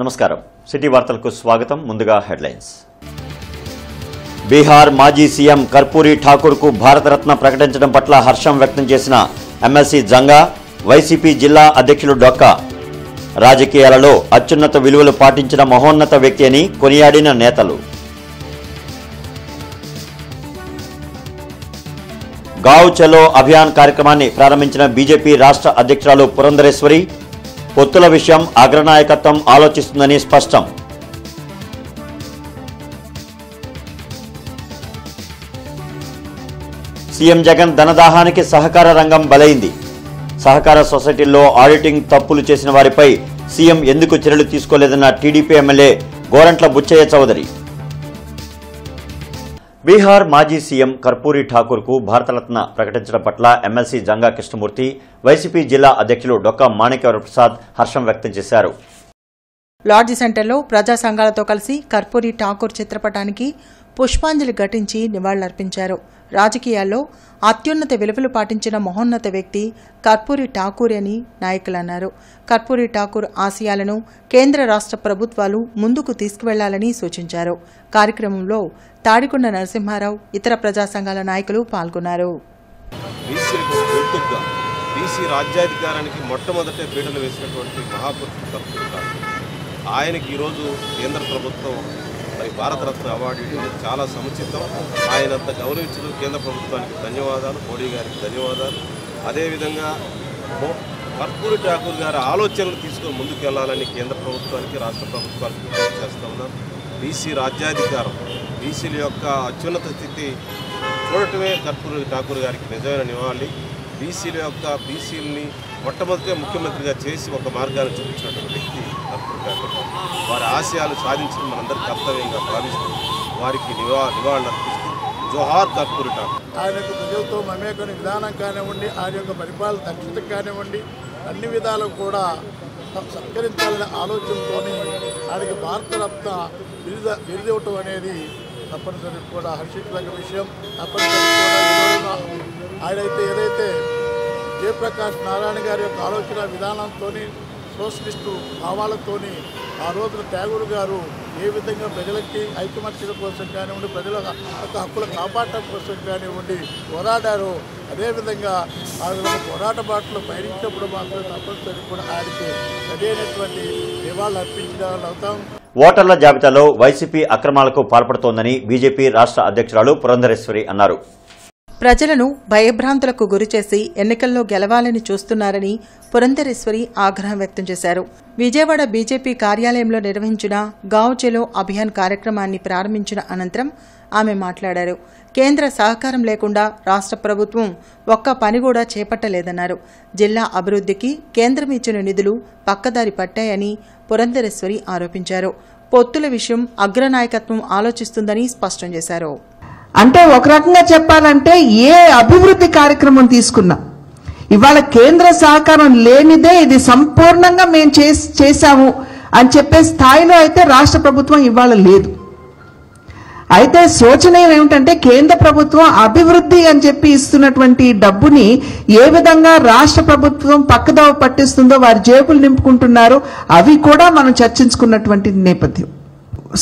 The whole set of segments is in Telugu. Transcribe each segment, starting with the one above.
నమస్కారం సిటీ వార్తలకు స్వాగతం ముందుగా హెడ్లైన్స్ బీహార్ మాజీ సీఎం కర్పూరి ఠాకూర్కు భారతరత్న ప్రకటించడం పట్ల హర్షం వ్యక్తం చేసిన ఎమ్మెల్సీ జంగా వైసీపీ జిల్లా అధ్యక్షులు డొక్కా రాజకీయాలలో అత్యున్నత విలువలు పాటించిన మహోన్నత వ్యక్తి అని కొనియాడిన నేతలు గావ్ చలో అభియాన్ కార్యక్రమాన్ని ప్రారంభించిన బీజేపీ రాష్ట్ర అధ్యక్షురాలు పురంధరేశ్వరి పొత్తుల విషయం అగ్రనాయకత్వం ఆలోచిస్తుందని స్పష్టం సీఎం జగన్ ధనదాహానికి సహకార రంగం బలైంది సహకార సొసైటీల్లో ఆడిటింగ్ తప్పులు చేసిన వారిపై సీఎం ఎందుకు చర్యలు తీసుకోలేదన్న టీడీపీ ఎమ్మెల్యే గోరంట్ల బుచ్చయ్య చౌదరి బీహార్ మాజీ సీఎం కర్పూరి ఠాకూర్కు భారతరత్న ప్రకటించడం పట్ల ఎమ్మెల్సీ జంగా కృష్ణమూర్తి వైసీపీ జిల్లా అధ్యక్షులు డొక్కా మాణిక్యవరప్రసాద్ హర్షం వ్యక్తం చేశారు. లాడ్జి సెంటర్లో ప్రజా సంఘాలతో కలిసి కర్పూరి ఠాకూర్ చిత్రపటానికి పుష్పాంజలి ఘటించి నివాళులర్పించారు. రాజకీయాల్లో అత్యున్నత విలువలు పాటించిన మహోన్నత వ్యక్తి కర్పూరి ఠాకూర్ అని నాయకులన్నారు. కర్పూరి ఠాకూర్ ఆశయాలను కేంద్ర రాష్ట్ర ప్రభుత్వాలు ముందుకు తీసుకువెళ్లాలని సూచించారు. కార్యక్రమంలో తాడికొండ నరసింహారావు ఇతర ప్రజా సంఘాల నాయకులు పాల్గొన్నారు. బీసీ రాజ్యాధికారానికి మొట్టమొదట పీటలు వేసినటువంటి మహాపురుషుడు కర్పూరి ఠాకూర్ ఆయనకి ఈరోజు కేంద్ర ప్రభుత్వం భారతరత్న అవార్డు ఇవ్వడం చాలా సముచితం. ఆయనంత గౌరవించడం కేంద్ర ప్రభుత్వానికి ధన్యవాదాలు, మోడీ గారికి ధన్యవాదాలు. అదేవిధంగా కర్పూరి ఠాకూర్ గారి ఆలోచనలు తీసుకొని ముందుకు వెళ్ళాలని కేంద్ర ప్రభుత్వానికి రాష్ట్ర ప్రభుత్వానికి విజ్ఞప్తి చేస్తూ ఉన్నాం. బీసీ రాజ్యాధికారం, బీసీల యొక్క అత్యున్నత స్థితి చూడటమే కర్పూరి ఠాకూర్ గారికి నిజమైన నివాళి. బీసీలని మొట్టమొదటి ముఖ్యమంత్రిగా చేసి ఒక మార్గాన్ని చూపించినటువంటి వ్యక్తి కర్పూరి ఠాకూర్. వారి ఆశయాలు సాధించడం మనందరి కర్తవ్యంగా భావిస్తూ వారికి నివాళులు అర్పిస్తూ జోహార్ కర్పూరి ఠాకూర్. ఆయన యొక్క ప్రజలతో మమేకమైన విధానం కానివ్వండి, ఆయన యొక్క పరిపాలన దక్షత కానివ్వండి, అన్ని విధాలు కూడా సత్కరించాలనే ఆలోచనతో ఆయనకి భారతరత్న బిరుదివ్వటం అనేది తప్పనిసరి కూడా హర్షించదగ్గ విషయం. తప్పనిసరి కూడా ఆయనైతే ఏదైతే జయప్రకాష్ నారాయణ గారి యొక్క ఆలోచన విధానంతో సోషలిస్టు భావాలతో ఆ రోజున ఠాగూర్ గారు ఏ విధంగా ప్రజలకి ఐకమత్యం కోసం కానివ్వండి, ప్రజల యొక్క హక్కుల కాపాడటం కోసం కానివ్వండి పోరాడారు. అదేవిధంగా ఆ పోరాట బాటలో పయనించినప్పుడు మాత్రం తప్పనిసరి కూడా ఆయనకి సరైనటువంటి నివాళులు అర్పించిన వాళ్ళు అవుతాం. ఓటర్ల జాబితాలో వైసీపీ అక్రమాలకు పాల్పడుతోందని బీజేపీ రాష్ట్ర అధ్యక్షురాలు పురంధరేశ్వరి అన్నారు. ప్రజలను భయభ్రాంతులకు గురిచేసి ఎన్నికల్లో గెలవాలని చూస్తున్నారని పురంధరేశ్వరి ఆగ్రహం వ్యక్తం చేశారు. విజయవాడ బీజేపీ కార్యాలయంలో నిర్వహించిన గావ్ చలో అభియాన్ కార్యక్రమాన్ని ప్రారంభించిన అనంతరం ఆమె మాట్లాడారు. కేంద్ర సహకారం లేకుండా రాష్ట్ర ప్రభుత్వం ఒక్క పని కూడా చేపట్టలేదన్నారు. జిల్లా అభివృద్ధికి కేంద్రం ఇచ్చిన నిధులు పక్కదారి పట్టాయని పురంధరేశ్వరి ఆరోపించారు. పొత్తుల విషయం అగ్రనాయకత్వం ఆలోచిస్తుందని స్పష్టం చేశారు. అంటే ఒక రకంగా చెప్పాలంటే ఏ అభివృద్ధి కార్యక్రమం తీసుకున్నా ఇవాళ కేంద్ర సహకారం లేనిదే ఇది సంపూర్ణంగా మేము చేశాము అని చెప్పే స్థాయిలో అయితే రాష్ట్ర ప్రభుత్వం ఇవాళ లేదు. అయితే శోచనీయం ఏమిటంటే కేంద్ర ప్రభుత్వం అభివృద్ధి అని చెప్పి ఇస్తున్నటువంటి డబ్బుని ఏ విధంగా రాష్ట్ర ప్రభుత్వం పక్కదోవ పట్టిస్తుందో వారి జేబులు నింపుకుంటున్నారో అవి కూడా మనం చర్చించుకున్నటువంటి నేపథ్యం.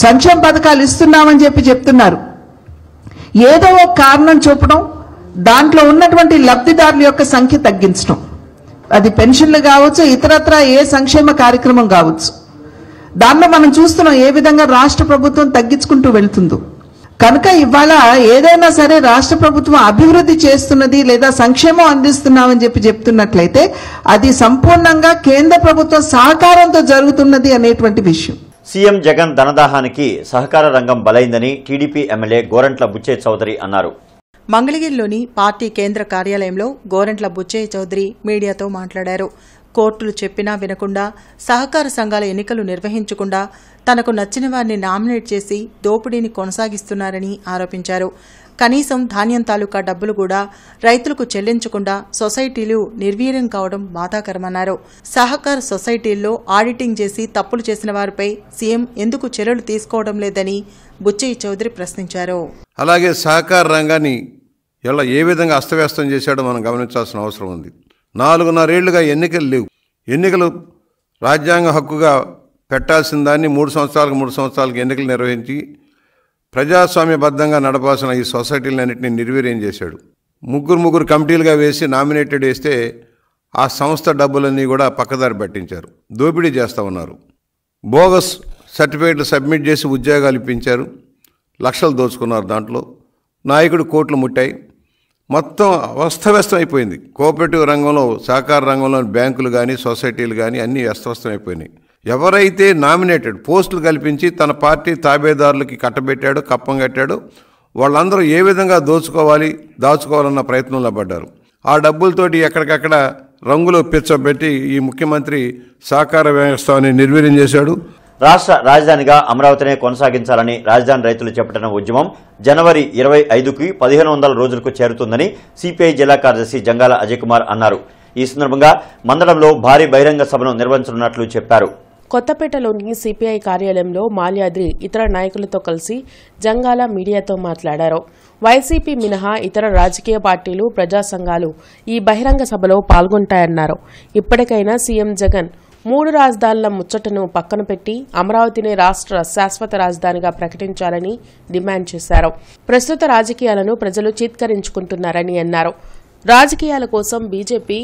సంక్షేమ పథకాలు ఇస్తున్నామని చెప్తున్నారు. ఏదో ఒక కారణం చూపడం, దాంట్లో ఉన్నటువంటి లబ్ధిదారుల యొక్క సంఖ్య తగ్గించడం, అది పెన్షన్లు కావచ్చు, ఇతరత్ర ఏ సంక్షేమ కార్యక్రమం కావచ్చు. దానిలో మనం చూస్తున్నాం ఏ విధంగా రాష్ట్ర ప్రభుత్వం తగ్గించుకుంటూ వెళ్తుందో. కనుక ఇవాళ ఏదైనా సరే రాష్ట్ర ప్రభుత్వం అభివృద్ధి చేస్తున్నది లేదా సంక్షేమం అందిస్తున్నామని చెప్తున్నట్లయితే అది సంపూర్ణంగా కేంద్ర ప్రభుత్వ సహకారంతో జరుగుతున్నది అనేటువంటి విషయం. సీఎం జగన్ ధనదాహానికి సహకార రంగం బలైందని టీడీపీ ఎమ్మెల్యే గోరంట్ల బుచ్చయ్య చౌదరి అన్నారు. మంగళగిరిలోని పార్టీ కేంద్ర కార్యాలయంలో గోరంట్ల బుచ్చయ్య చౌదరి మీడియాతో మాట్లాడారు. కోర్టులు చెప్పినా వినకుండా, సహకార సంఘాల ఎన్నికలు నిర్వహించకుండా తనకు నచ్చిన వారిని నామినేట్ చేసి దోపిడీని కొనసాగిస్తున్నారని ఆరోపించారు. కనీసం ధాన్యం తాలూకా డబ్బులు కూడా రైతులకు చెల్లించకుండా సొసైటీలు నిర్వీర్యం కావడం బాధాకరమన్నారు. సహకార సొసైటీల్లో ఆడిటింగ్ చేసి తప్పులు చేసిన వారిపై సీఎం ఎందుకు చర్యలు తీసుకోవడం లేదని బుచ్చయ్య చౌదరి ప్రశ్నించారు. అలాగే సహకార రంగాన్ని ఎలా ఏ విధంగా అస్తవ్యస్తం చేశాడో మనం గమనించాల్సిన అవసరం ఉంది. 4.5 ఏళ్లుగా ఎన్నికలు లేవు. ఎన్నికలు రాజ్యాంగ హక్కుగా పెట్టాల్సిన దాన్ని 3 సంవత్సరాలకు ఎన్నికలు నిర్వహించి ప్రజాస్వామ్యబద్ధంగా నడపాల్సిన ఈ సొసైటీలన్నింటినీ నిర్వీర్యం చేశాడు. ముగ్గురు కమిటీలుగా వేసి నామినేటెడ్ వేస్తే ఆ సంస్థ డబ్బులన్నీ కూడా పక్కదారి పట్టించారు, దోపిడీ చేస్తూ ఉన్నారు. బోగస్ సర్టిఫికేట్లు సబ్మిట్ చేసి ఉద్యోగాలు ఇప్పించారు, లక్షలు దోచుకున్నారు. దాంట్లో నాయకుడు కోట్లు ముట్టాయి. మొత్తం అస్తవ్యస్తం అయిపోయింది. కోఆపరేటివ్ రంగంలో, సహకార రంగంలో బ్యాంకులు కానీ సొసైటీలు కానీ అన్నీ అస్తవ్యస్తం అయిపోయినాయి. ఎవరైతే నామినేటెడ్ పోస్టులు కల్పించి తన పార్టీ తాబేదారులకి కట్టబెట్టాడో, కప్పం కట్టాడో వాళ్ళందరూ ఏ విధంగా దాచుకోవాలన్న ప్రయత్నంలో పడ్డారు. ఆ డబ్బులతోటి ఎక్కడికక్కడ రంగులు పిచ్చబెట్టి ఈ ముఖ్యమంత్రి సహకార వ్యవస్థని నిర్వీర్యం చేశాడు. రాష్ట్ర రాజధానిగా అమరావతినే కొనసాగించాలని రాజధాని రైతులు చేపట్టిన ఉద్యమం జనవరి 25కి 1500 రోజులకు చేరుతుందని సిపిఐ జిల్లా కార్యదర్శి జంగాల అజయ్ కుమార్ అన్నారు. ఈ సందర్భంగా మందడంలో భారీ బహిరంగ సభను నిర్వహించనున్నట్లు చెప్పారు. కొత్తపేటలోని సిపిఐ కార్యాలయంలో మాల్యాద్రి ఇతర నాయకులతో కలిసి జంగాల మీడియాతో మాట్లాడారు. వైసీపీ మినహా ఇతర రాజకీయ పార్టీలు, ప్రజా సంఘాలు ఈ బహిరంగ సభలో పాల్గొంటాయన్నారు. ఇప్పటికైనా సీఎం జగన్ 3 రాజధానుల ముచ్చటను పక్కన పెట్టి అమరావతిని రాష్ట్ర శాశ్వత రాజధానిగా ప్రకటించాలని డిమాండ్ చేశారు. ప్రస్తుత రాజకీయాలను ప్రజలు చీత్కరించుకుంటున్నారని అన్నారు. రాజకీయాల కోసం బీజేపీ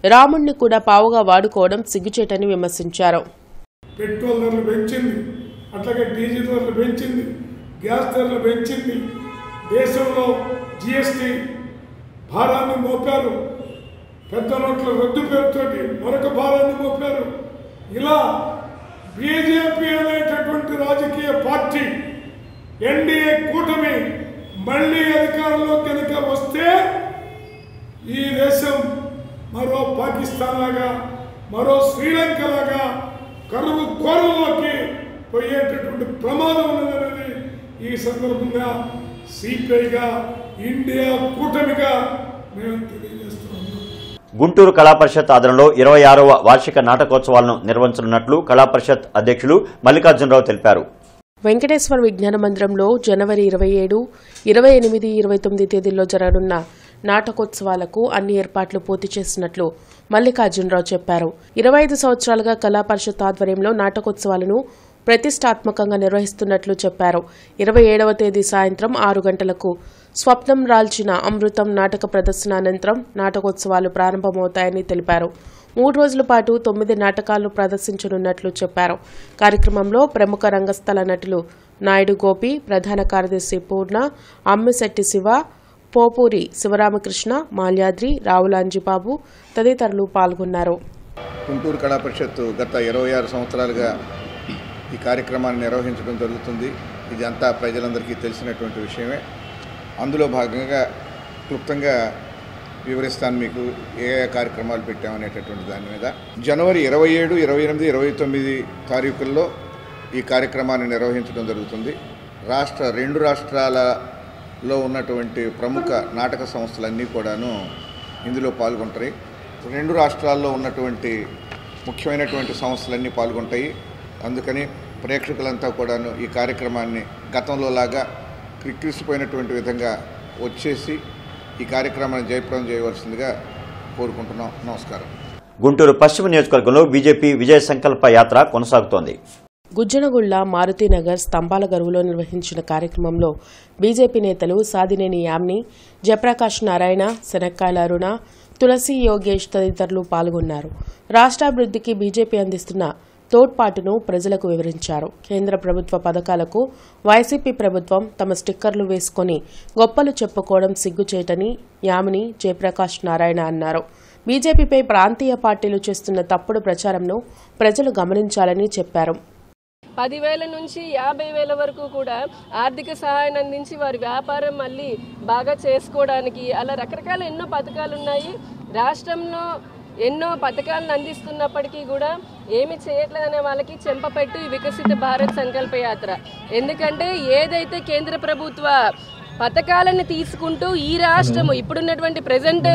రాముణ్ణి కూడా పావుగా వాడుకోవడం సిగ్గుచేటని విమర్శించారు. పెట్రోల్ ధరలు పెంచింది, అట్లాగే డీజిల్ ధరలు పెంచింది, గ్యాస్ ధరలు పెంచింది, దేశంలో జిఎస్టీ భారాన్ని మోపారు, పెద్ద నోట్ల రద్దు పేరుతోటి మరొక భారాన్ని మోపారు. ఇలా బీజేపీ అనేటటువంటి రాజకీయ పార్టీ ఎన్డీఏ కూటమి మళ్ళీ అధికారంలో కనుక వస్తే ఈ దేశం మరో పాకిస్తాన్ లాగా, మరో శ్రీలంక లాగా కరువు కోరలోకి పోయేటటువంటి ప్రమాదం ఉన్నదనేది ఈ సందర్భంగా సిపిఐగా, ఇండియా కూటమిగా మేము తెలియజేస్తున్నాం. గుంటూరు కళాపరిషత్ ఆధ్వర్యంలో 26వ వార్షిక నాటకోత్సవాలను నిర్వహించనున్నట్లు కళాపరిషత్ అధ్యక్షులు మల్లికార్జునరావు తెలిపారు. వెంకటేశ్వర విజ్ఞాన మందిరంలో జనవరి 27, 28, 29 తేదీల్లో జరగనున్న నాటకోత్సవాలకు అన్ని ఏర్పాట్లు పూర్తి చేసినట్లు మల్లికార్జునరావు చెప్పారు. 25 సంవత్సరాలుగా కళాపరిషత్ ఆధ్వర్యంలో నాటకోత్సవాలను ప్రతిష్టాత్మకంగా నిర్వహిస్తున్నట్లు చెప్పారు. 27వ తేదీ సాయంత్రం 6 గంటలకు స్వప్నం రాల్చిన అమృతం నాటక ప్రదర్శన అనంతరం నాటకోత్సవాలు ప్రారంభమవుతాయని తెలిపారు. 3 రోజుల పాటు 9 నాటకాలను ప్రదర్శించనున్నట్లు చెప్పారు. కార్యక్రమంలో ప్రముఖ రంగస్థల నటులు నాయుడు గోపి, ప్రధాన కార్యదర్శి పూర్ణ, అమ్మిశెట్టి శివ, పోపూరి శివరామకృష్ణ, మాల్యాద్రి, రావులాంజిబాబు తదితరులు పాల్గొన్నారు. గుంటూరు కళాపరిషత్తు గత 26 సంవత్సరాలుగా ఈ కార్యక్రమాన్ని నిర్వహించడం జరుగుతుంది. ఇది అంతా ప్రజలందరికీ తెలిసినటువంటి విషయమే. అందులో భాగంగా క్లుప్తంగా వివరిస్తాను మీకు ఏ కార్యక్రమాలు పెట్టామనేటటువంటి దాని మీద. జనవరి 27, 28, 29 తారీఖుల్లో ఈ కార్యక్రమాన్ని నిర్వహించడం జరుగుతుంది. రెండు రాష్ట్రాలలో ఉన్నటువంటి ప్రముఖ నాటక సంస్థలన్నీ కూడాను ఇందులో పాల్గొంటాయి. 2 రాష్ట్రాల్లో ఉన్నటువంటి ముఖ్యమైనటువంటి సంస్థలన్నీ పాల్గొంటాయి. అందుకని ప్రేక్షకులంతా కూడాను ఈ కార్యక్రమాన్ని గతంలో లాగా క్రిక్కిసిపోయినటువంటి విధంగా వచ్చేసి ఈ కార్యక్రమాన్ని జయప్రదం చేయవలసిందిగా కోరుకుంటున్నాం. నమస్కారం. గుంటూరు పశ్చిమ నియోజకవర్గంలో బీజేపీ విజయ సంకల్ప యాత్ర కొనసాగుతోంది. గుజ్జనగుళ్ల మారుతీనగర్ స్తంభాల గరువులో నిర్వహించిన కార్యక్రమంలో బీజేపీ నేతలు సాదినేని యామ్ని, జయప్రకాష్ నారాయణ, శనక్కాయల అరుణ, తులసి యోగేష్ తదితరులు పాల్గొన్నారు. రాష్ట్రాభివృద్ధికి బీజేపీ అందిస్తున్న తోడ్పాటును ప్రజలకు వివరించారు. కేంద్ర ప్రభుత్వ పథకాలకు వైసీపీ ప్రభుత్వం తమ స్టిక్కర్లు వేసుకుని గొప్పలు చెప్పుకోవడం సిగ్గుచేటని యామిని, జయప్రకాష్ నారాయణ అన్నారు. బీజేపీపై ప్రాంతీయ పార్టీలు చేస్తున్న తప్పుడు ప్రచారంను ప్రజలు గమనించాలని చెప్పారు. 10,000 నుంచి 50,000 వరకు కూడా ఆర్థిక సహాయాన్ని అందించి వారి వ్యాపారం మళ్ళీ బాగా చేసుకోవడానికి అలా రకరకాల ఎన్నో పథకాలు ఉన్నాయి. రాష్ట్రంలో ఎన్నో పథకాలను అందిస్తున్నప్పటికీ కూడా ఏమి చేయట్లేదనే వాళ్ళకి చెంపపెట్టు ఈ వికసిత భారత్ సంకల్ప యాత్ర. ఎందుకంటే ఏదైతే కేంద్ర ప్రభుత్వ పథకాలను తీసుకుంటూ ఈ రాష్ట్రము ఇప్పుడున్నటువంటి ప్రజెంట్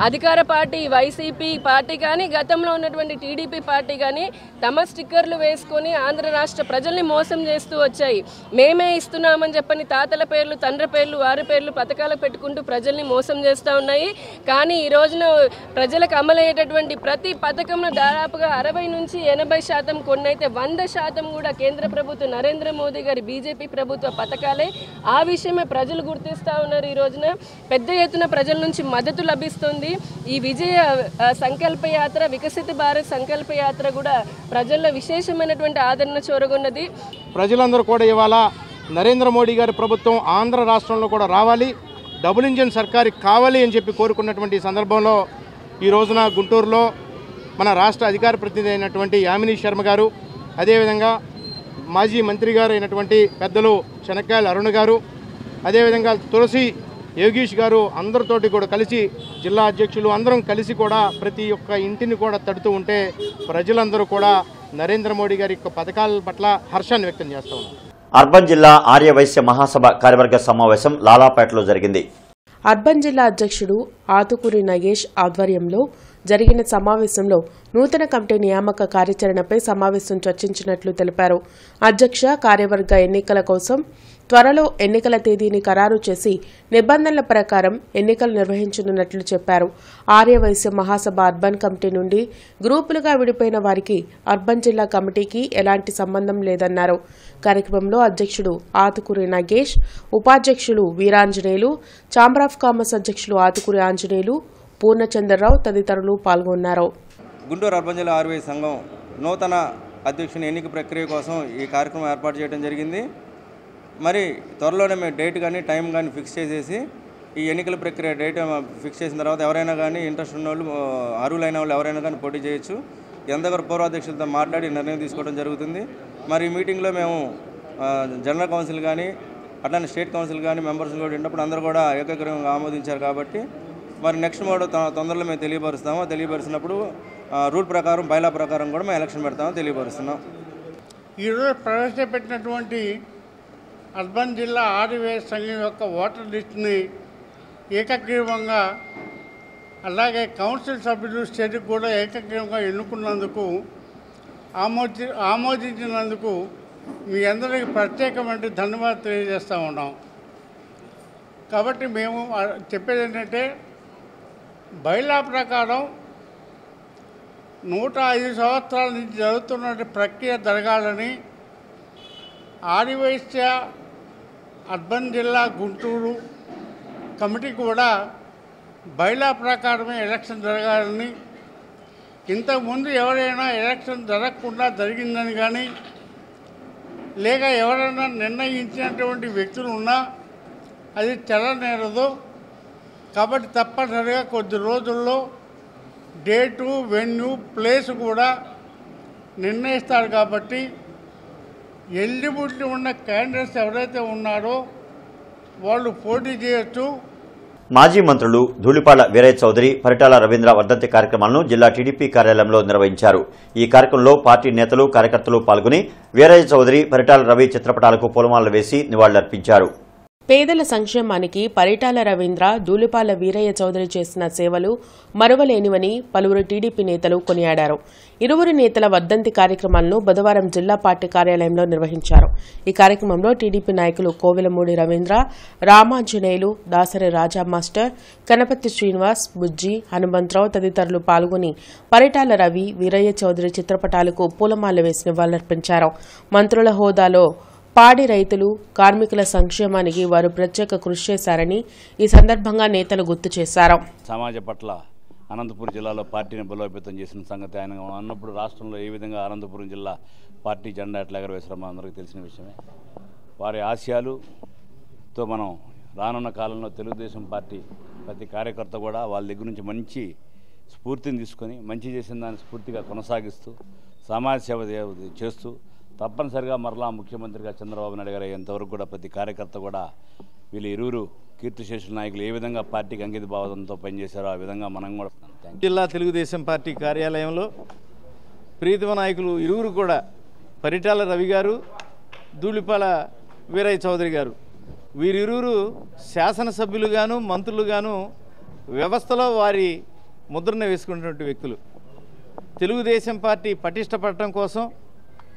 అధికార పార్టీ వైసీపీ పార్టీ కానీ గతంలో ఉన్నటువంటి టీడీపీ పార్టీ కానీ తమ స్టిక్కర్లు వేసుకొని ఆంధ్ర రాష్ట్ర ప్రజల్ని మోసం చేస్తూ వచ్చాయి. మేమే ఇస్తున్నామని చెప్పని తాతల పేర్లు, తండ్రి పేర్లు, వారి పేర్లు పథకాలు పెట్టుకుంటూ ప్రజల్ని మోసం చేస్తూ ఉన్నాయి. కానీ ఈ రోజున ప్రజలకు అమలయ్యేటటువంటి ప్రతి పథకంలో దాదాపుగా 60 నుంచి 80%, కొన్నైతే 100% కూడా కేంద్ర ప్రభుత్వం నరేంద్ర మోదీ గారి బీజేపీ ప్రభుత్వ పథకాలే. ఆ విషయమే ప్రజలు గుర్తిస్తూ ఉన్నారు. ఈ రోజున పెద్ద ఎత్తున ప్రజల నుంచి మద్దతు లభిస్తుంది. ఈ విజయ సంకల్ప యాత్ర, వికసిత భారత్ సంకల్ప యాత్ర కూడా ప్రజల్లో విశేషమైనటువంటి ఆదరణ చూరగొన్నది. ప్రజలందరూ కూడా ఇవాళ నరేంద్ర మోడీ గారి ప్రభుత్వం ఆంధ్ర రాష్ట్రంలో కూడా రావాలి, డబుల్ ఇంజిన్ సర్కారు కావాలి అని చెప్పి కోరుకున్నటువంటి సందర్భంలో ఈ రోజున గుంటూరులో మన రాష్ట్ర అధికార ప్రతినిధి అయినటువంటి యామిని శర్మ గారు, అదేవిధంగా మాజీ మంత్రి గారు అయినటువంటి పెద్దలు చెనక్కాయల అరుణ్ గారు, అదేవిధంగా తులసి యోగీష్ గారు అందరితోటి కూడా కలిసి జిల్లా అధ్యక్షులు అందరం కలిసి కూడా ప్రతి ఒక్క ఇంటిని కూడా తడుతూ ఉంటే ప్రజలందరూ కూడా నరేంద్ర మోడీ గారి యొక్క పథకాల పట్ల హర్షాన్ని వ్యక్తం చేస్తూ ఉన్నారు. అర్బన్ జిల్లా ఆర్యవైశ్య మహాసభ కార్యవర్గ సమావేశం లాలాపేటలో జరిగింది. అర్బన్ జిల్లా అధ్యక్షుడు ఆతుకూరి నగేష్ ఆధ్వర్యంలో జరిగిన సమావేశంలో నూతన కమిటీ నియామక కార్యాచరణపై సమావేశం చర్చించినట్లు తెలిపారు. అధ్యక్ష కార్యవర్గ ఎన్నికల కోసం త్వరలో ఎన్నికల తేదీని ఖరారు చేసి నిబంధనల ప్రకారం ఎన్నికలు నిర్వహించనున్నట్లు చెప్పారు. ఆర్యవైశ్య మహాసభ అర్బన్ కమిటీ నుండి గ్రూపులుగా విడిపోయిన వారికి అర్బన్ జిల్లా కమిటీకి ఎలాంటి సంబంధం లేదన్నారు. కార్యక్రమంలో అధ్యక్షుడు ఆతుకూరి నగేష్, ఉపాధ్యక్షులు వీరాంజనేయులు, ఛాంబర్ ఆఫ్ కామర్స్ అధ్యక్షులు ఆతుకూరి ఆంజనేయులు, పూర్ణచంద్రరావు తదితరులు పాల్గొన్నారు. గుంటూరు అర్బన్ జిల్లా ఆర్యవైశ్య సంఘం నూతన అధ్యక్షుని ఎన్నిక ప్రక్రియ కోసం ఈ కార్యక్రమం ఏర్పాటు చేయడం జరిగింది. మరి త్వరలోనే మేము డేట్ కానీ టైం కానీ ఫిక్స్ చేసేసి ఈ ఎన్నికల ప్రక్రియ డేట్ ఫిక్స్ చేసిన తర్వాత ఎవరైనా కానీ ఇంట్రెస్ట్ ఉన్న వాళ్ళు, అర్హులైన వాళ్ళు ఎవరైనా కానీ పోటీ చేయొచ్చు. ఎందరో పూర్వాధ్యక్షులతో మాట్లాడి నిర్ణయం తీసుకోవడం జరుగుతుంది. మరి ఈ మీటింగ్లో మేము జనరల్ కౌన్సిల్ కానీ అట్లానే స్టేట్ కౌన్సిల్ కానీ మెంబర్స్ కూడా ఉన్నప్పుడు అందరూ కూడా ఏకగ్రీవంగా ఆమోదించారు. కాబట్టి మరి నెక్స్ట్ మోడ్ తొందరలో మేము తెలియపరుస్తున్నప్పుడు రూల్ ప్రకారం, బైలా ప్రకారం కూడా మేము ఎలక్షన్ పెడతామో తెలియపరుస్తున్నాం. ఈరోజు ప్రవేశపెట్టినటువంటి అర్బన్ జిల్లా ఆర్యవైశ్య సంఘం యొక్క ఓటర్ లిస్ట్ని ఏకగ్రీవంగా, అలాగే కౌన్సిల్ సభ్యులు స్టేట్కి కూడా ఏకగ్రీవంగా ఎన్నుకున్నందుకు, ఆమోదించినందుకు మీ అందరికీ ప్రత్యేకమైన ధన్యవాదాలు తెలియజేస్తూ ఉన్నాం. కాబట్టి మేము చెప్పేది ఏంటంటే, బైలా ప్రకారం 105 సంవత్సరాల నుంచి జరుగుతున్న ప్రక్రియ జరగాలని ఆర్యవైశ్య అర్బన్ జిల్లా గుంటూరు కమిటీ కూడా బైలా ప్రకారమే ఎలక్షన్ జరగాలని, ఇంతకుముందు ఎవరైనా ఎలక్షన్ జరగకుండా జరిగిందని కానీ లేక ఎవరైనా నిర్ణయించినటువంటి వ్యక్తులు ఉన్నా అది చెల్లనేరదు. కాబట్టి తప్పనిసరిగా కొద్ది రోజుల్లో డేటు, వెన్యూ, ప్లేస్ కూడా నిర్ణయిస్తారు. కాబట్టి ఎలిజిబిలిటీ ఉన్న క్యాండిడేట్స్ ఎవరైతే ఉన్నారో వాళ్ళు పోటీ చేయొచ్చు. మాజీ మంత్రులు ధూళిపాల వీరయ్య చౌదరి, పరిటాల రవీంద్ర వర్ధంతి కార్యక్రమాలను జిల్లా టీడీపీ కార్యాలయంలో నిర్వహించారు. ఈ కార్యక్రమంలో పార్టీ నేతలు, కార్యకర్తలు పాల్గొని వీరయ్య చౌదరి, పరిటాల రవి చిత్రపటాలకు పూలమాలలు వేసి నివాళులర్పించారు. పేదల సంక్షేమానికి పరిటాల రవీంద్ర, ధూళిపాల వీరయ్య చౌదరి చేసిన సేవలు మరువలేనివని పలువురు టీడీపీ నేతలు కొనియాడారు. ఇరువురు నేతల వర్ధంతి కార్యక్రమాలను బుధవారం జిల్లా పార్టీ కార్యాలయంలో నిర్వహించారు. ఈ కార్యక్రమంలో టీడీపీ నాయకులు కోవెలమూడి రవీంద్ర, రామాంజనేయులు, దాసరి రాజా మాస్టర్, కనపర్తి శ్రీనివాస్, బుజ్జి, హనుమంతరావు తదితరులు పాల్గొని పరిటాల రవి, వీరయ్య చౌదరి చిత్రపటాలకు పూలమాల వేసి నివాళులర్పించారు. మంత్రుల హోదాలో పాడి రైతులు, కార్మికుల సంక్షేమానికి వారు ప్రత్యేక కృషి చేశారని ఈ సందర్భంగా నేతలు గుర్తు చేశారు. సమాజ పట్ల అనంతపురం జిల్లాలో పార్టీని బలోపేతం చేసిన సంగతి ఆయన అన్నప్పుడు రాష్ట్రంలో ఏ విధంగా అనంతపురం జిల్లా పార్టీ జెండా ఎట్లా ఎగరవేశారో అందరికీ తెలిసిన విషయమే. వారి ఆశయాలుతో మనం రానున్న కాలంలో తెలుగుదేశం పార్టీ ప్రతి కార్యకర్త కూడా వాళ్ళ దగ్గర నుంచి మంచి స్ఫూర్తిని తీసుకొని మంచి చేసిన దాన్ని స్ఫూర్తిగా కొనసాగిస్తూ సమాజ సేవ చేస్తూ తప్పనిసరిగా మరలా ముఖ్యమంత్రిగా చంద్రబాబు నాయుడు గారు అయ్యేంతవరకు కూడా ప్రతి కార్యకర్త కూడా వీళ్ళు ఇరువురు కీర్తిశేషుల నాయకులు ఏ విధంగా పార్టీకి అంకిత భావంతో పనిచేశారో ఆ విధంగా మనం కూడా జిల్లా తెలుగుదేశం పార్టీ కార్యాలయంలో ప్రీతమ నాయకులు ఇరువురు కూడా పరిటాల రవి గారు, ధూళిపాల వీరయ్య చౌదరి గారు వీరిరువురు శాసనసభ్యులుగాను మంత్రులుగాను వ్యవస్థలో వారి ముద్రను వేసుకున్నటువంటి వ్యక్తులు. తెలుగుదేశం పార్టీ పటిష్టపడటం కోసం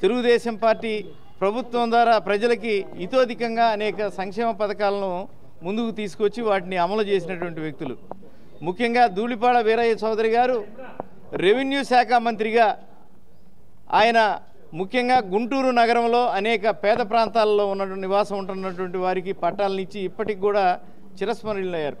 తెలుగుదేశం పార్టీ ప్రభుత్వం ద్వారా ప్రజలకి ఇతోధికంగా అనేక సంక్షేమ పథకాలను ముందుకు తీసుకొచ్చి వాటిని అమలు చేసినటువంటి వ్యక్తులు. ముఖ్యంగా ధూళిపాడ వీరయ్య చౌదరి గారు రెవెన్యూ శాఖ మంత్రిగా ఆయన ముఖ్యంగా గుంటూరు నగరంలో అనేక పేద ప్రాంతాల్లో ఉన్నటువంటి నివాసం ఉంటున్నటువంటి వారికి పట్టాలనిచ్చి ఇప్పటికి కూడా చిరస్మరణీయులయ్యారు.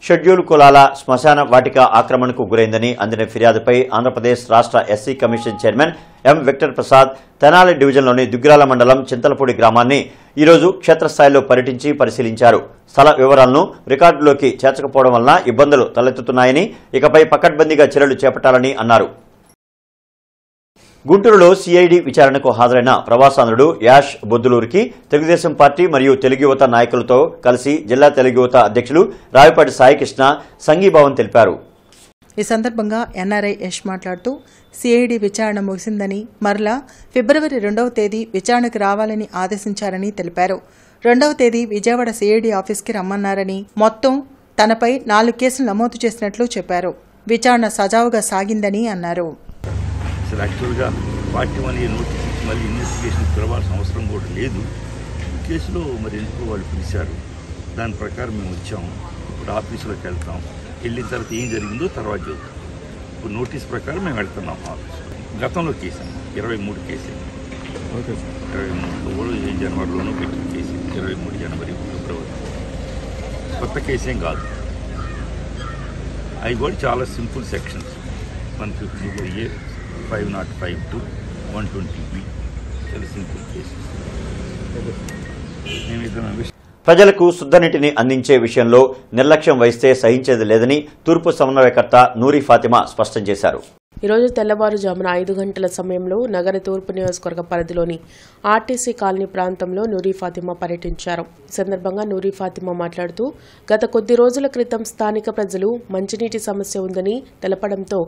షెడ్యూల్ కులాల శ్మశాన వాటిక ఆక్రమణకు గురైందని అందిన ఫిర్యాదుపై ఆంధ్రప్రదేశ్ రాష్ట్ర SC commission chairman M Victor Prasad Tenali డివిజన్లోని దుగ్గిరాల మండలం చింతలపూడి గ్రామాన్ని ఈరోజు క్షేత్రస్థాయిలో పర్యటించి పరిశీలించారు. స్థల వివరాలను రికార్డులోకి చేర్చకపోవడం వలన ఇబ్బందులు తలెత్తుతున్నాయని, ఇకపై పకడ్బందీగా చర్యలు చేపట్టాలని అన్నారు. గుంటూరులో సిఐడి విచారణకు హాజరైన ప్రవాసాంధ్రుడు యాష్ బొద్దులూరికి తెలుగుదేశం పార్టీ మరియు తెలుగు యువత నాయకులతో కలిసి జిల్లా తెలుగు యువత అధ్యక్షులు రావిపాటి సాయికృష్ణ సంఘీభావం తెలిపారు. ఈ సందర్భంగా ఎన్ఆర్ఐ యష్ మాట్లాడుతూ సిఐడి విచారణ ముగిసిందని, మరలా ఫిబ్రవరి 2వ తేదీ విచారణకు రావాలని ఆదేశించారని తెలిపారు. 2వ తేదీ విజయవాడ సిఐడి ఆఫీస్కి రమ్మన్నారని, మొత్తం తనపై 4 కేసులు నమోదు చేసినట్లు చెప్పారు. విచారణ సజావుగా సాగిందని అన్నారు. అసలు యాక్చువల్గా పార్టీ మళ్ళీ నోటీస్ ఇచ్చి మళ్ళీ ఇన్వెస్టిగేషన్ పిలవాల్సిన అవసరం కూడా లేదు. ఈ కేసులో మరి ఎందుకు వాళ్ళు పిలిచారు, దాని ప్రకారం మేము వచ్చాము. ఇప్పుడు ఆఫీసులోకి వెళ్తాం, వెళ్ళిన తర్వాత ఏం జరిగిందో తర్వాత చూద్దాం. ఇప్పుడు నోటీస్ ప్రకారం మేము వెళ్తున్నాం ఆఫీసు. గతంలో కేసు 23 కేసులు, ఓకే సార్, 23 కూడా జనవరిలోనూ పెట్టిన కేసు, 23 జనవరి ఫిబ్రవరి. కొత్త కేసేం కాదు. అవి కూడా చాలా simple sections, 150A, 505 to 120B, చాలా సింపుల్ కేసెస్. ప్రజలకు శుద్ధనీటిని అందించే విషయంలో నిర్లక్ష్యం వహిస్తే సహించేది లేదని తూర్పు సమన్వయకర్త నూరి ఫాతిమా స్పష్టం చేశారు. ఈరోజు తెల్లవారుజామున 5 గంటల సమయంలో నగర తూర్పు నియోజకవర్గ పరిధిలోని ఆర్టీసీ కాలనీ ప్రాంతంలో నూరి ఫాతిమా పర్యటించారు. ఈ సందర్భంగా నూరి ఫాతిమా మాట్లాడుతూ, గత కొద్ది రోజుల క్రితం స్థానిక ప్రజలు మంచినీటి సమస్య ఉందని తెలపడంతో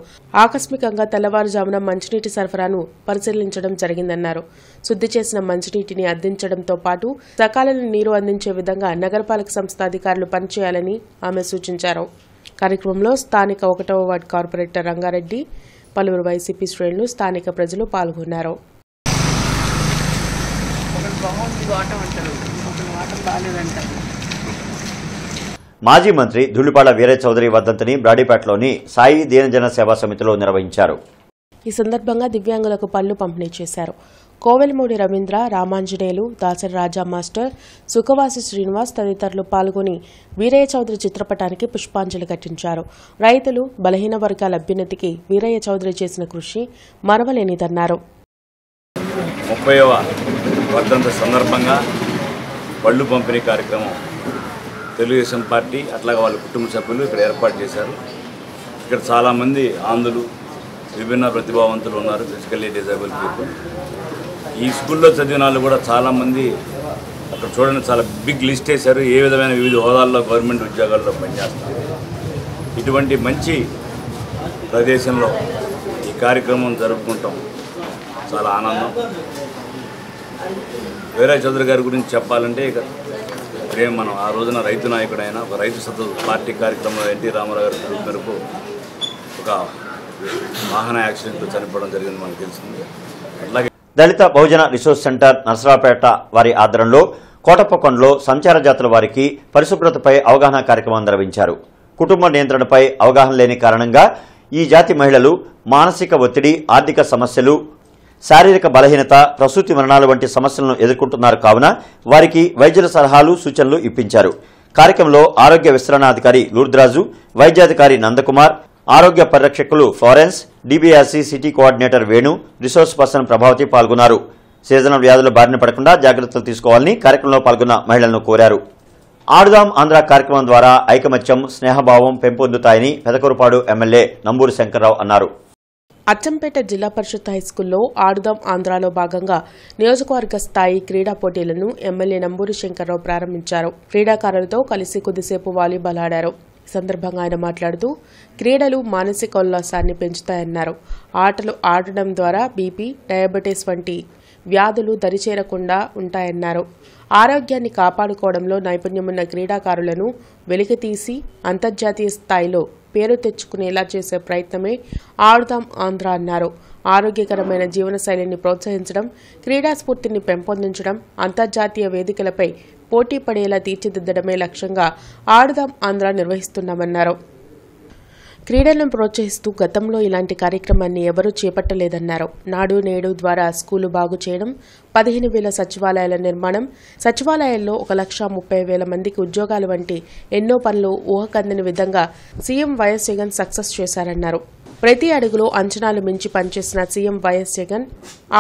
ఆకస్మికంగా తెల్లవారుజామున మంచినీటి సరఫరాను పరిశీలించడం జరిగిందన్నారు. శుద్ధి చేసిన మంచినీటిని అందించడంతో పాటు సకాలంలో నీరు అందించే విధంగా నగరపాలక సంస్థ అధికారులు పనిచేయాలని ఆమె సూచించారు. కార్యక్రమంలో స్థానిక 1వ వార్డు కార్పొరేటర్ రంగారెడ్డి, పలువురు వైసీపీ శ్రేణులు, స్థానిక ప్రజలు పాల్గొన్నారు. మాజీ మంత్రి ధూళిపాడ వీరయ్య చౌదరి వర్ధంతిని బ్రాడీపేటలోని సాయి దీనజన సేవా సమితిలో నిర్వహించారు. ఈ సందర్భంగా దివ్యాంగులకు పళ్లు పంపిణీ చేశారు. కోవెలమూడి రవీంద్ర, రామాంజనేయులు, దాసరి రాజా మాస్టర్, సుఖవాసి శ్రీనివాస్ తదితరులు పాల్గొని వీరయ్య చౌదరి చిత్రపటానికి పుష్పాంజలి ఘటించారు. రైతులు, బలహీన వర్గాల అభ్యున్నతికి వీరయ్య చౌదరి చేసిన కృషి మరవలేనిదన్నారు. 30వ వర్ధంతి సందర్భంగా పళ్ళు పంపిణీ కార్యక్రమం తెలుగుదేశం పార్టీ అట్లాగే వాళ్ళ కుటుంబ సభ్యులు ఇక్కడ ఏర్పాటు చేశారు. ఇక్కడ చాలామంది ఆంధ్రులు, విభిన్న ప్రతిభావంతులు ఉన్నారు, ఫిజికల్లీ డిజేబుల్ పీపుల్. ఈ స్కూల్లో చదివిన వాళ్ళు కూడా చాలామంది అక్కడ చూడండి, చాలా బిగ్ లిస్ట్ వేశారు. ఏ విధమైన వివిధ హోదాల్లో గవర్నమెంట్ ఉద్యోగాల్లో పనిచేస్తారు. ఇటువంటి మంచి ప్రదేశంలో ఈ కార్యక్రమం జరుపుకుంటాం, చాలా ఆనందం. వీరయ్య చౌదరి గారి గురించి చెప్పాలంటే ఇక మనం ఆ రోజున రైతు నాయకుడైన ఒక రైతు సత్తు పార్టీ కార్యక్రమంలో ఎన్టీ రామారావు గారి పిలుపు మేరకు ఒక వాహన యాక్సిడెంట్తో చనిపోవడం జరిగింది మనకు తెలిసింది. అట్లాగే దళిత బహుజన రిసోర్స్ సెంటర్ నరసరావుపేట వారి ఆధ్వర్యంలో కోటప్పకొండలో సంచార జాతుల వారికి పరిశుభ్రతపై అవగాహన కార్యక్రమం నిర్వహించారు. కుటుంబ నియంత్రణపై అవగాహన లేని కారణంగా ఈ జాతి మహిళలు మానసిక ఒత్తిడి, ఆర్థిక సమస్యలు, శారీరక బలహీనత, ప్రసూతి మరణాలు వంటి సమస్యలను ఎదుర్కొంటున్నారు. కావున వారికి వైద్యుల సలహాలు, సూచనలు ఇప్పించారు. కార్యక్రమంలో ఆరోగ్య విస్తరణాధికారి లూర్ద్రాజు, వైద్యాధికారి నందకుమార్, ఆరోగ్య పరిరక్షకులు Florence, DBRC city coordinator Venu, resource person Prabhavathi పాల్గొన్నారు. సీజనల్ వ్యాధుల బారిన పడకుండా జాగ్రత్తలు తీసుకోవాలని కార్యక్రమంలో పాల్గొన్న మహిళలను కోరారు. ఆడుదాం ఆంధ్ర కార్యక్రమం ద్వారా ఐకమత్యం, స్నేహభావం పెంపొందుతాయని పెదకూరుపాడు ఎమ్మెల్యే నంబూరి శంకర్రావు అన్నారు. అచ్చంపేట జిల్లా పరిషత్ హైస్కూల్లో ఆడుదాం ఆంధ్రాలో భాగంగా నియోజకవర్గ స్థాయి క్రీడా పోటీలను ఎమ్మెల్యే నంబూరి శంకర్రావు ప్రారంభించారు. క్రీడాకారులతో కలిసి కొద్దిసేపు వాలీబాల్ ఆడారు. ఈ సందర్భంగా ఆయన మాట్లాడుతూ, క్రీడలు మానసిక ఉల్లాసాన్ని పెంచుతాయన్నారు. ఆటలు ఆడడం ద్వారా బీపీ, డయాబెటీస్ వంటి వ్యాధులు దరిచేరకుండా ఉంటాయన్నారు. ఆరోగ్యాన్ని కాపాడుకోవడంలో నైపుణ్యమున్న క్రీడాకారులను వెలికితీసి అంతర్జాతీయ స్థాయిలో పేరు తెచ్చుకునేలా చేసే ప్రయత్నమే ఆడుదాం ఆంధ్ర అన్నారు. ఆరోగ్యకరమైన జీవనశైలిని ప్రోత్సహించడం, క్రీడా స్ఫూర్తిని పెంపొందించడం, అంతర్జాతీయ వేదికలపై పోటీ పడేలా తీర్చిదిద్దడమే లక్ష్యంగా ఆడుదాం ఆంధ్ర నిర్వహిస్తున్నామన్నారు. క్రీడలను ప్రోత్సహిస్తూ గతంలో ఇలాంటి కార్యక్రమాన్ని ఎవరూ చేపట్టలేదన్నారు. నాడు నేడు ద్వారా స్కూలు బాగు చేయడం, 15,000 సచివాలయాల నిర్మాణం, సచివాలయాల్లో 1,30,000 మందికి ఉద్యోగాలు వంటి ఎన్నో పనులు ఊహకందని విధంగా సీఎం వైఎస్ జగన్ సక్సెస్ చేశారన్నారు. ప్రతి అడుగులో అంచనాలు మించి పనిచేసిన సీఎం వైఎస్ జగన్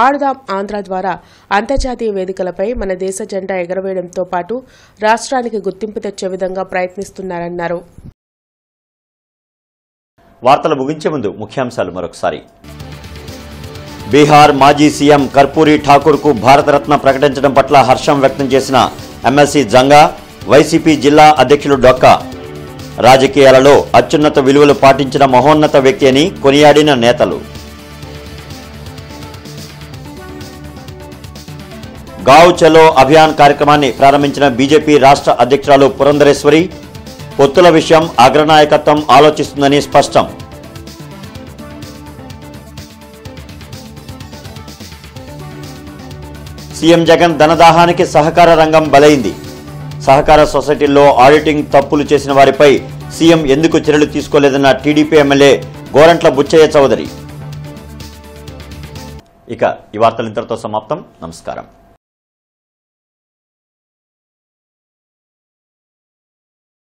ఆడుదాం ఆంధ్ర ద్వారా అంతర్జాతీయ వేదికలపై మన దేశ జెండా ఎగరవేయడంతో పాటు రాష్ట్రానికి గుర్తింపు తెచ్చే విధంగా ప్రయత్నిస్తున్నారన్నారు. వార్తలు ముగించే ముందు ముఖ్యాంశాలు మరొకసారి. బీహార్ మాజీ సీఎం కర్పూరి ఠాకూర్కు భారతరత్న ప్రకటించడం పట్ల హర్షం వ్యక్తం చేసిన ఎమ్మెల్సీ జంగా, వైసీపీ జిల్లా అధ్యక్షులు డొక్కా. రాజకీయాలలో అత్యున్నత విలువలు పాటించిన మహోన్నత వ్యక్తి అని కొనియాడిన నేతలు. గావ్ చలో అభియాన్ కార్యక్రమాన్ని ప్రారంభించిన బీజేపీ రాష్ట్ర అధ్యక్షురాలు పురంధరేశ్వరి. పొత్తుల విషయం అగ్రనాయకత్వం ఆలోచిస్తుందని స్పష్టం. సీఎం జగన్ ధనదాహానికి సహకార రంగం బలైంది. సహకార సొసైటీల్లో ఆడిటింగ్ తప్పులు చేసిన వారిపై సీఎం ఎందుకు చర్యలు తీసుకోలేదన్న టీడీపీ ఎమ్మెల్యే గోరంట్ల బుచ్చయ్య చౌదరి. ఇక ఈ వార్తలు ఇంతటితో సమాప్తం. నమస్కారం.